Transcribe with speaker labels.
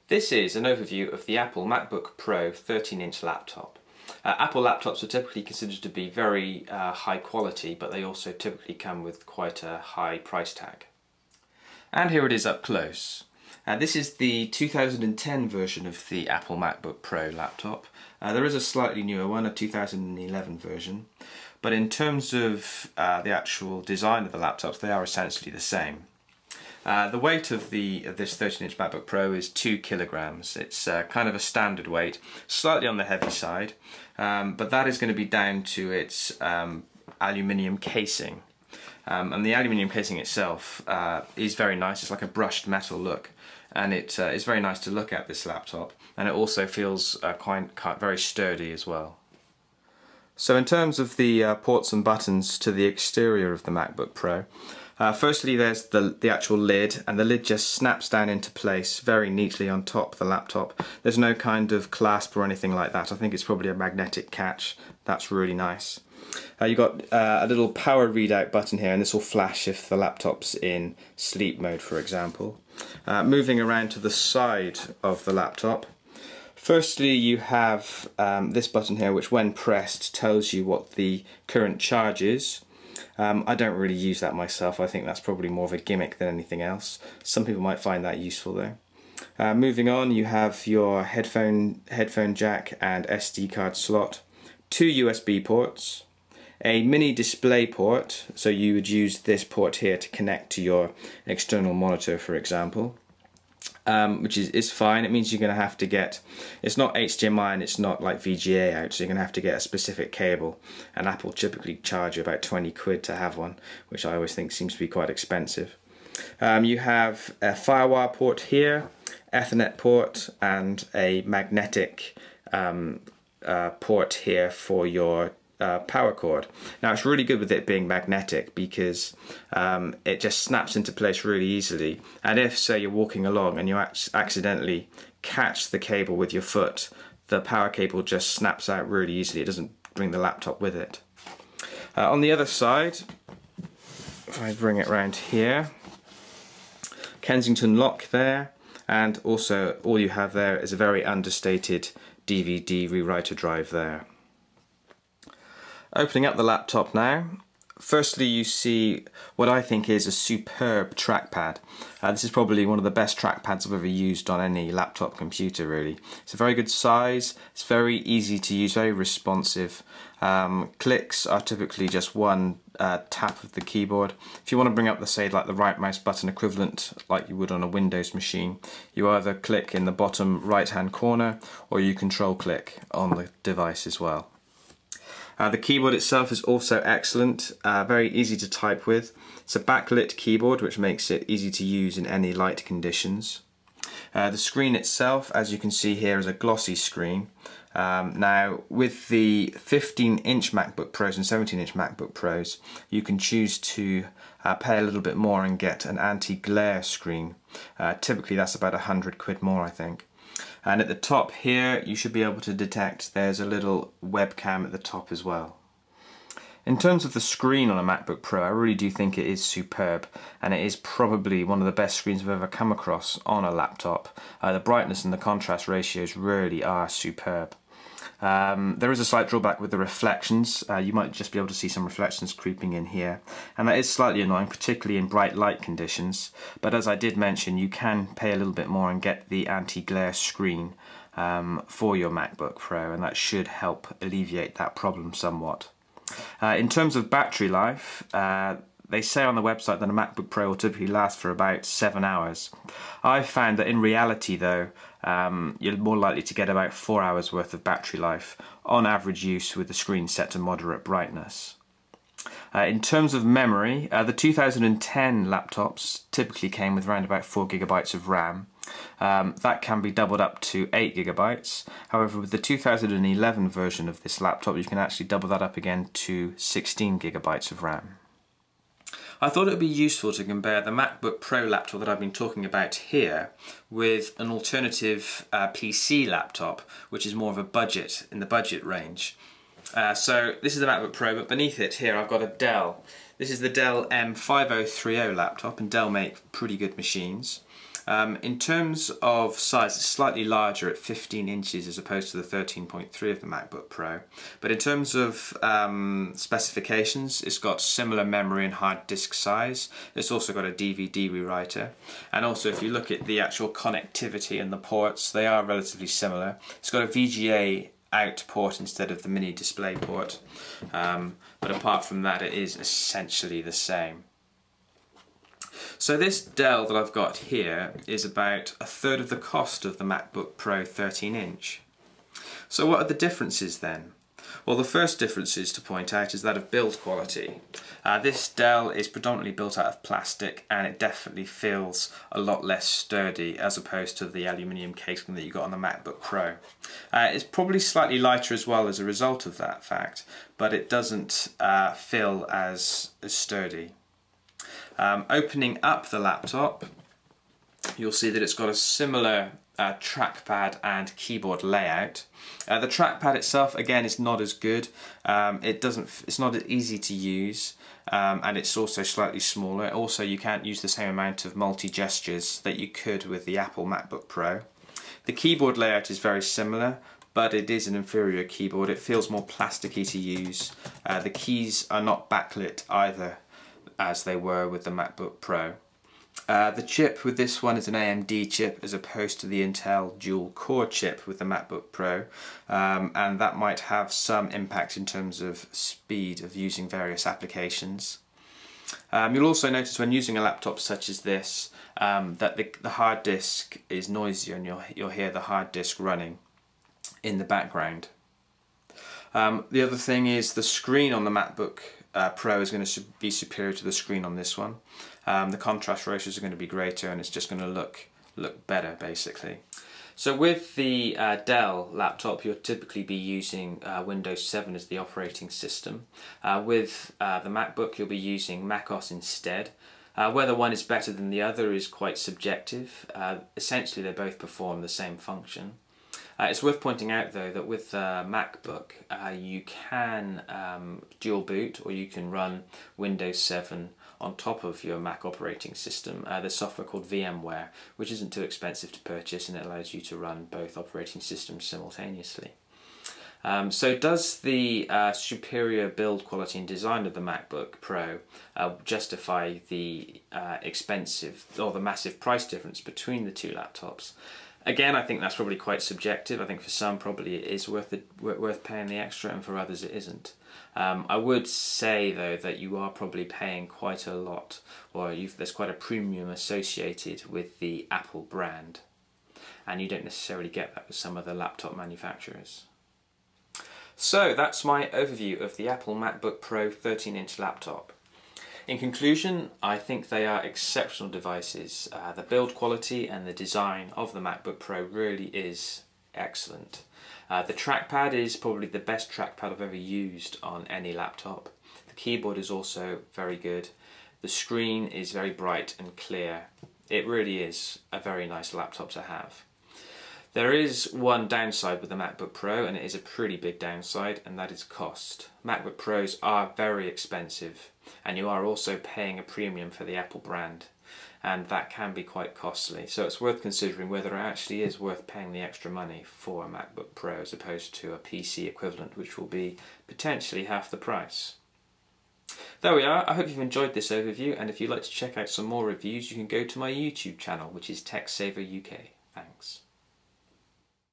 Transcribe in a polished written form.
Speaker 1: This is an overview of the Apple MacBook Pro 13-inch laptop. Apple laptops are typically considered to be very high quality, but they also typically come with quite a high price tag. And here it is up close. This is the 2010 version of the Apple MacBook Pro laptop. There is a slightly newer one, a 2011 version, but in terms of the actual design of the laptops, they are essentially the same. The weight of this 13-inch MacBook Pro is 2 kilograms. It's kind of a standard weight, slightly on the heavy side, but that is going to be down to its aluminium casing. And the aluminium casing itself is very nice. It's like a brushed metal look, and it is very nice to look at, this laptop, and it also feels very sturdy as well. So in terms of the ports and buttons to the exterior of the MacBook Pro, firstly there's the actual lid, and the lid just snaps down into place very neatly on top of the laptop. There's no kind of clasp or anything like that. I think it's probably a magnetic catch. That's really nice. You've got a little power readout button here, and this will flash if the laptop's in sleep mode, for example. Moving around to the side of the laptop, firstly you have this button here, which when pressed tells you what the current charge is. I don't really use that myself. I think that's probably more of a gimmick than anything else. Some people might find that useful though. Moving on, you have your headphone jack and SD card slot, 2 USB ports, a mini display port, so you would use this port here to connect to your external monitor, for example, which is fine. It means you're going to have to get, it's not HDMI and it's not like VGA out, so you're going to have to get a specific cable, and Apple typically charge you about 20 quid to have one, which I always think seems to be quite expensive. You have a FireWire port here, Ethernet port, and a magnetic port here for your power cord. Now it's really good with it being magnetic because it just snaps into place really easily, and if say you're walking along and you accidentally catch the cable with your foot, the power cable just snaps out really easily. It doesn't bring the laptop with it. On the other side, if I bring it around here, Kensington lock there, and also all you have there is a very understated DVD rewriter drive there. Opening up the laptop now, firstly you see what I think is a superb trackpad. This is probably one of the best trackpads I've ever used on any laptop computer, really. It's a very good size, it's very easy to use, very responsive. Clicks are typically just one tap of the keyboard. If you want to bring up the right mouse button equivalent like you would on a Windows machine, you either click in the bottom right hand corner or you control click on the device as well. The keyboard itself is also excellent, very easy to type with. It's a backlit keyboard, which makes it easy to use in any light conditions. The screen itself, as you can see here, is a glossy screen. Now with the 15-inch MacBook Pros and 17-inch MacBook Pros, you can choose to pay a little bit more and get an anti-glare screen. Typically that's about 100 quid more, I think. And at the top here you should be able to detect there's a little webcam at the top as well. In terms of the screen on a MacBook Pro, I really do think it is superb, and it is probably one of the best screens I've ever come across on a laptop. The brightness and the contrast ratios really are superb. There is a slight drawback with the reflections. You might just be able to see some reflections creeping in here, and that is slightly annoying, particularly in bright light conditions, but as I did mention, you can pay a little bit more and get the anti-glare screen for your MacBook Pro, and that should help alleviate that problem somewhat. In terms of battery life, they say on the website that a MacBook Pro will typically last for about 7 hours. I've found that in reality though, you're more likely to get about 4 hours worth of battery life on average use with the screen set to moderate brightness. In terms of memory, the 2010 laptops typically came with around about 4 GB of RAM. That can be doubled up to 8 GB. However, with the 2011 version of this laptop, you can actually double that up again to 16 GB of RAM. I thought it would be useful to compare the MacBook Pro laptop that I've been talking about here with an alternative PC laptop, which is more of a budget, in the budget range. So this is the MacBook Pro, but beneath it here I've got a Dell. This is the Dell M5030 laptop, and Dell make pretty good machines. In terms of size, it's slightly larger at 15 inches as opposed to the 13.3 of the MacBook Pro. But in terms of specifications, it's got similar memory and hard disk size. It's also got a DVD rewriter. And also, if you look at the actual connectivity and the ports, they are relatively similar. It's got a VGA out port instead of the mini display port. But apart from that, it is essentially the same. So this Dell that I've got here is about a third of the cost of the MacBook Pro 13-inch. So what are the differences then? Well, the first differences to point out is that of build quality. This Dell is predominantly built out of plastic, and it definitely feels a lot less sturdy as opposed to the aluminium casing that you got on the MacBook Pro. It's probably slightly lighter as well as a result of that fact, but it doesn't feel as sturdy. Opening up the laptop, you'll see that it's got a similar trackpad and keyboard layout. The trackpad itself, again, is not as good. It's not as easy to use, and it's also slightly smaller. Also, you can't use the same amount of multi-gestures that you could with the Apple MacBook Pro. The keyboard layout is very similar, but it is an inferior keyboard. It feels more plasticky to use. The keys are not backlit either, as they were with the MacBook Pro. The chip with this one is an AMD chip as opposed to the Intel dual core chip with the MacBook Pro, and that might have some impact in terms of speed of using various applications. You'll also notice when using a laptop such as this that the hard disk is noisier, and you'll hear the hard disk running in the background. The other thing is the screen on the MacBook Pro is going to be superior to the screen on this one. The contrast ratios are going to be greater, and it's just going to look better basically. So with the Dell laptop, you'll typically be using Windows 7 as the operating system. With the MacBook, you'll be using macOS instead. Whether one is better than the other is quite subjective. Essentially, they both perform the same function. It's worth pointing out though that with MacBook you can dual boot, or you can run Windows 7 on top of your Mac operating system. There's software called VMware, which isn't too expensive to purchase, and it allows you to run both operating systems simultaneously. So does the superior build quality and design of the MacBook Pro justify the expensive or the massive price difference between the two laptops? Again, I think that's probably quite subjective. I think for some probably it is worth paying the extra, and for others it isn't. I would say though that you are probably paying quite a lot, or there's quite a premium associated with the Apple brand, and you don't necessarily get that with some other laptop manufacturers. So that's my overview of the Apple MacBook Pro 13-inch laptop. In conclusion, I think they are exceptional devices. The build quality and the design of the MacBook Pro really is excellent. The trackpad is probably the best trackpad I've ever used on any laptop. The keyboard is also very good. The screen is very bright and clear. It really is a very nice laptop to have. There is one downside with the MacBook Pro, and it is a pretty big downside, and that is cost. MacBook Pros are very expensive, and you are also paying a premium for the Apple brand, and that can be quite costly. So it's worth considering whether it actually is worth paying the extra money for a MacBook Pro as opposed to a PC equivalent, which will be potentially half the price. There we are. I hope you've enjoyed this overview, and if you'd like to check out some more reviews, you can go to my YouTube channel, which is TechSaver UK. Thanks.